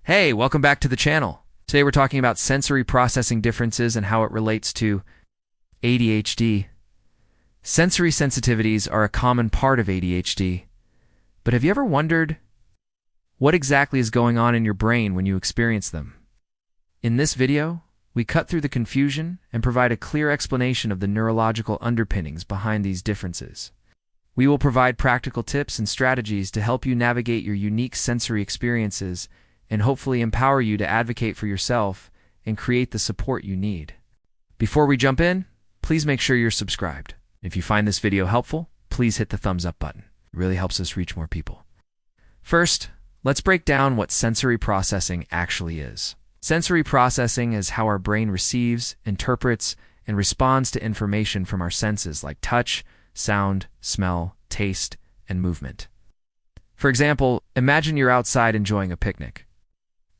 Hey, welcome back to the channel. Today we're talking about sensory processing differences and how it relates to ADHD. Sensory sensitivities are a common part of ADHD. But have you ever wondered what exactly is going on in your brain when you experience them? In this video, we cut through the confusion and provide a clear explanation of the neurological underpinnings behind these differences. We will provide practical tips and strategies to help you navigate your unique sensory experiences and hopefully empower you to advocate for yourself and create the support you need. Before we jump in, please make sure you're subscribed. If you find this video helpful, please hit the thumbs up button. It really helps us reach more people. First, let's break down what sensory processing actually is. Sensory processing is how our brain receives, interprets, and responds to information from our senses like touch, sound, smell, taste, and movement. For example, imagine you're outside enjoying a picnic.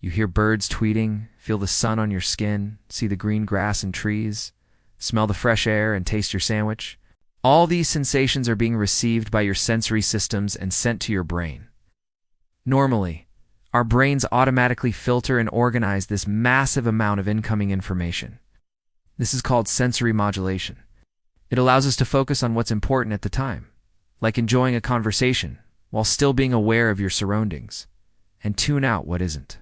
You hear birds tweeting, feel the sun on your skin, see the green grass and trees, smell the fresh air, and taste your sandwich. All these sensations are being received by your sensory systems and sent to your brain. Normally, our brains automatically filter and organize this massive amount of incoming information. This is called sensory modulation. It allows us to focus on what's important at the time, like enjoying a conversation while still being aware of your surroundings, and tune out what isn't.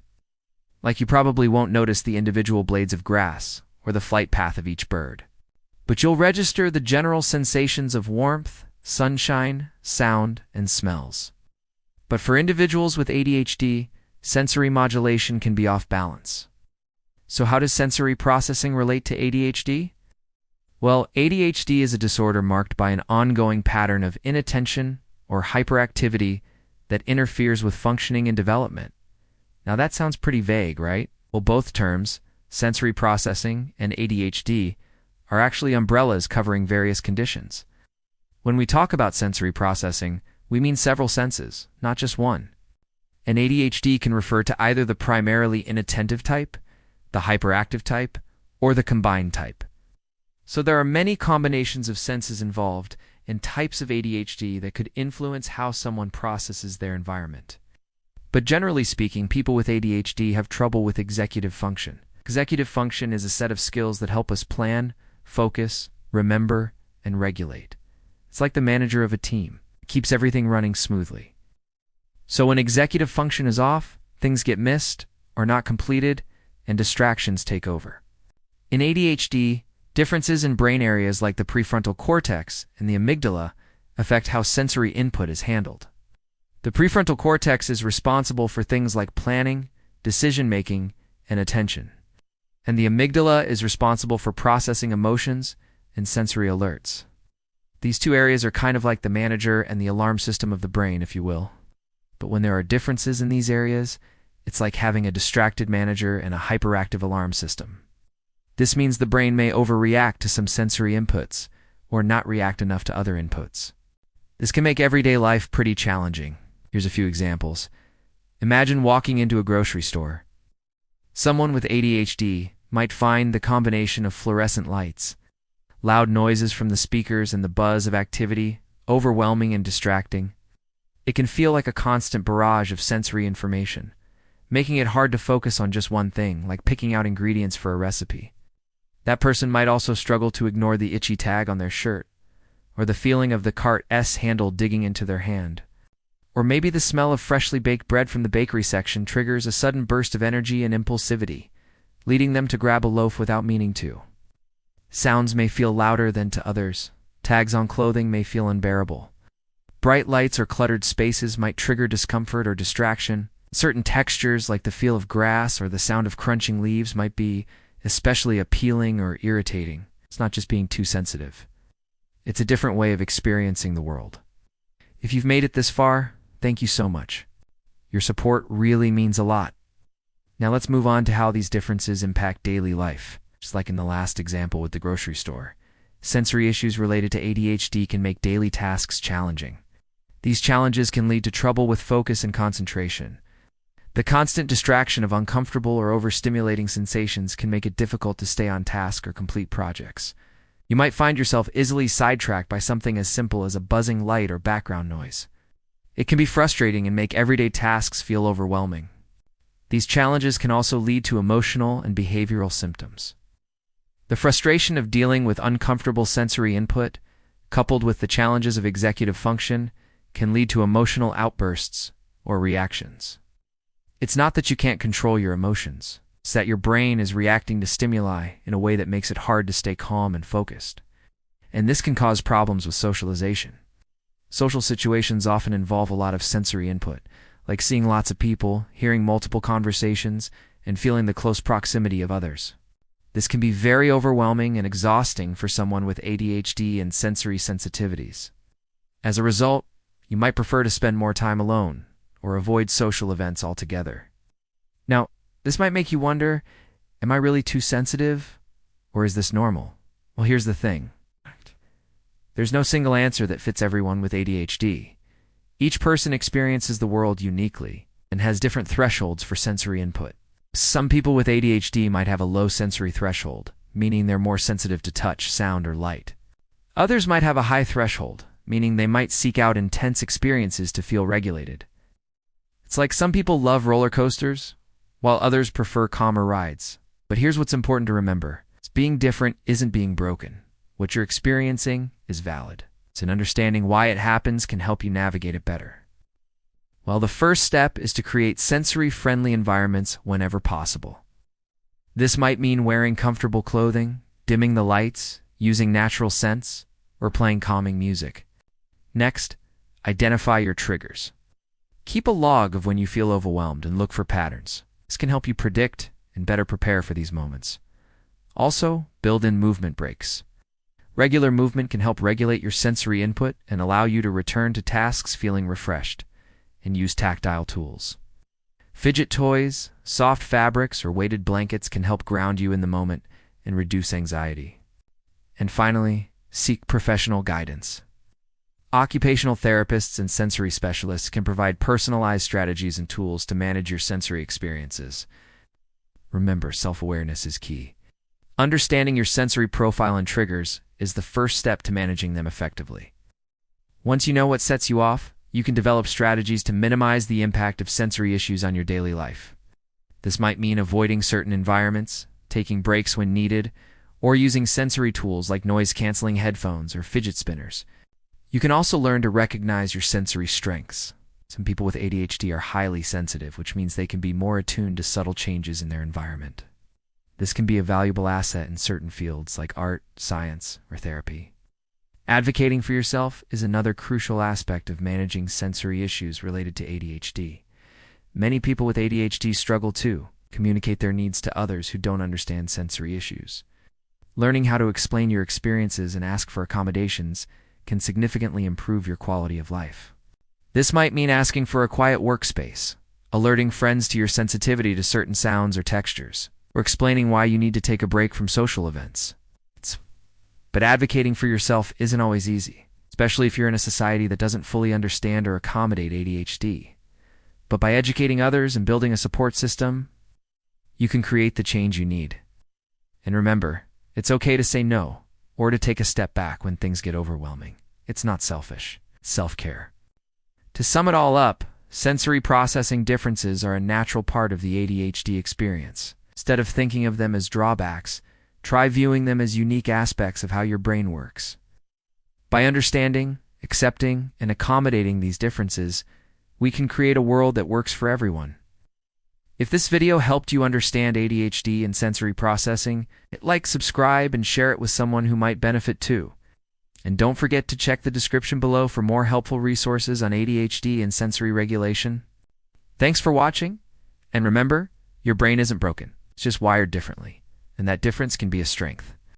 Like you probably won't notice the individual blades of grass or the flight path of each bird, but you'll register the general sensations of warmth, sunshine, sound, and smells. But for individuals with ADHD, sensory modulation can be off balance. So how does sensory processing relate to ADHD? Well, ADHD is a disorder marked by an ongoing pattern of inattention or hyperactivity that interferes with functioning and development. Now that sounds pretty vague, right? Well, both terms, sensory processing and ADHD, are actually umbrellas covering various conditions. When we talk about sensory processing, we mean several senses, not just one. And ADHD can refer to either the primarily inattentive type, the hyperactive type, or the combined type. So there are many combinations of senses involved and types of ADHD that could influence how someone processes their environment. But generally speaking, people with ADHD have trouble with executive function. Executive function is a set of skills that help us plan, focus, remember, and regulate. It's like the manager of a team. It keeps everything running smoothly. So when executive function is off, things get missed or not completed, and distractions take over. In ADHD, differences in brain areas like the prefrontal cortex and the amygdala affect how sensory input is handled. The prefrontal cortex is responsible for things like planning, decision-making, and attention. And the amygdala is responsible for processing emotions and sensory alerts. These two areas are kind of like the manager and the alarm system of the brain, if you will. But when there are differences in these areas, it's like having a distracted manager and a hyperactive alarm system. This means the brain may overreact to some sensory inputs or not react enough to other inputs. This can make everyday life pretty challenging. Here's a few examples. Imagine walking into a grocery store. Someone with ADHD might find the combination of fluorescent lights, loud noises from the speakers, and the buzz of activity overwhelming and distracting. It can feel like a constant barrage of sensory information, making it hard to focus on just one thing, like picking out ingredients for a recipe. That person might also struggle to ignore the itchy tag on their shirt, or the feeling of the cart's handle digging into their hand. Or maybe the smell of freshly baked bread from the bakery section triggers a sudden burst of energy and impulsivity, leading them to grab a loaf without meaning to. Sounds may feel louder than to others. Tags on clothing may feel unbearable. Bright lights or cluttered spaces might trigger discomfort or distraction. Certain textures, like the feel of grass or the sound of crunching leaves, might be especially appealing or irritating. It's not just being too sensitive. It's a different way of experiencing the world. If you've made it this far, thank you so much. Your support really means a lot. Now let's move on to how these differences impact daily life. Just like in the last example with the grocery store, sensory issues related to ADHD can make daily tasks challenging. These challenges can lead to trouble with focus and concentration. The constant distraction of uncomfortable or overstimulating sensations can make it difficult to stay on task or complete projects. You might find yourself easily sidetracked by something as simple as a buzzing light or background noise. It can be frustrating and make everyday tasks feel overwhelming. These challenges can also lead to emotional and behavioral symptoms. The frustration of dealing with uncomfortable sensory input, coupled with the challenges of executive function, can lead to emotional outbursts or reactions. It's not that you can't control your emotions. It's that your brain is reacting to stimuli in a way that makes it hard to stay calm and focused. And this can cause problems with socialization. Social situations often involve a lot of sensory input, like seeing lots of people, hearing multiple conversations, and feeling the close proximity of others. This can be very overwhelming and exhausting for someone with ADHD and sensory sensitivities. As a result, you might prefer to spend more time alone or avoid social events altogether. Now, this might make you wonder, am I really too sensitive, or is this normal? Well, here's the thing. There's no single answer that fits everyone with ADHD. Each person experiences the world uniquely and has different thresholds for sensory input. Some people with ADHD might have a low sensory threshold, meaning they're more sensitive to touch, sound, or light. Others might have a high threshold, meaning they might seek out intense experiences to feel regulated. It's like some people love roller coasters, while others prefer calmer rides. But here's what's important to remember. Being different isn't being broken. What you're experiencing is valid. And understanding why it happens can help you navigate it better. Well, the first step is to create sensory-friendly environments whenever possible. This might mean wearing comfortable clothing, dimming the lights, using natural scents, or playing calming music. Next, identify your triggers. Keep a log of when you feel overwhelmed and look for patterns. This can help you predict and better prepare for these moments. Also, build in movement breaks. Regular movement can help regulate your sensory input and allow you to return to tasks feeling refreshed, and use tactile tools. Fidget toys, soft fabrics, or weighted blankets can help ground you in the moment and reduce anxiety. And finally, seek professional guidance. Occupational therapists and sensory specialists can provide personalized strategies and tools to manage your sensory experiences. Remember, self-awareness is key. Understanding your sensory profile and triggers is the first step to managing them effectively. Once you know what sets you off, you can develop strategies to minimize the impact of sensory issues on your daily life. This might mean avoiding certain environments, taking breaks when needed, or using sensory tools like noise-canceling headphones or fidget spinners. You can also learn to recognize your sensory strengths. Some people with ADHD are highly sensitive, which means they can be more attuned to subtle changes in their environment. This can be a valuable asset in certain fields like art, science, or therapy. Advocating for yourself is another crucial aspect of managing sensory issues related to ADHD. Many people with ADHD struggle to communicate their needs to others who don't understand sensory issues. Learning how to explain your experiences and ask for accommodations can significantly improve your quality of life. This might mean asking for a quiet workspace, alerting friends to your sensitivity to certain sounds or textures, or explaining why you need to take a break from social events. But advocating for yourself isn't always easy, especially if you're in a society that doesn't fully understand or accommodate ADHD. But by educating others and building a support system, you can create the change you need. And remember, it's okay to say no, or to take a step back when things get overwhelming. It's not selfish, it's self-care. To sum it all up, sensory processing differences are a natural part of the ADHD experience. Instead of thinking of them as drawbacks, try viewing them as unique aspects of how your brain works. By understanding, accepting, and accommodating these differences, we can create a world that works for everyone. If this video helped you understand ADHD and sensory processing, hit like, subscribe, and share it with someone who might benefit too. And don't forget to check the description below for more helpful resources on ADHD and sensory regulation. Thanks for watching, and remember, your brain isn't broken. It's just wired differently, and that difference can be a strength.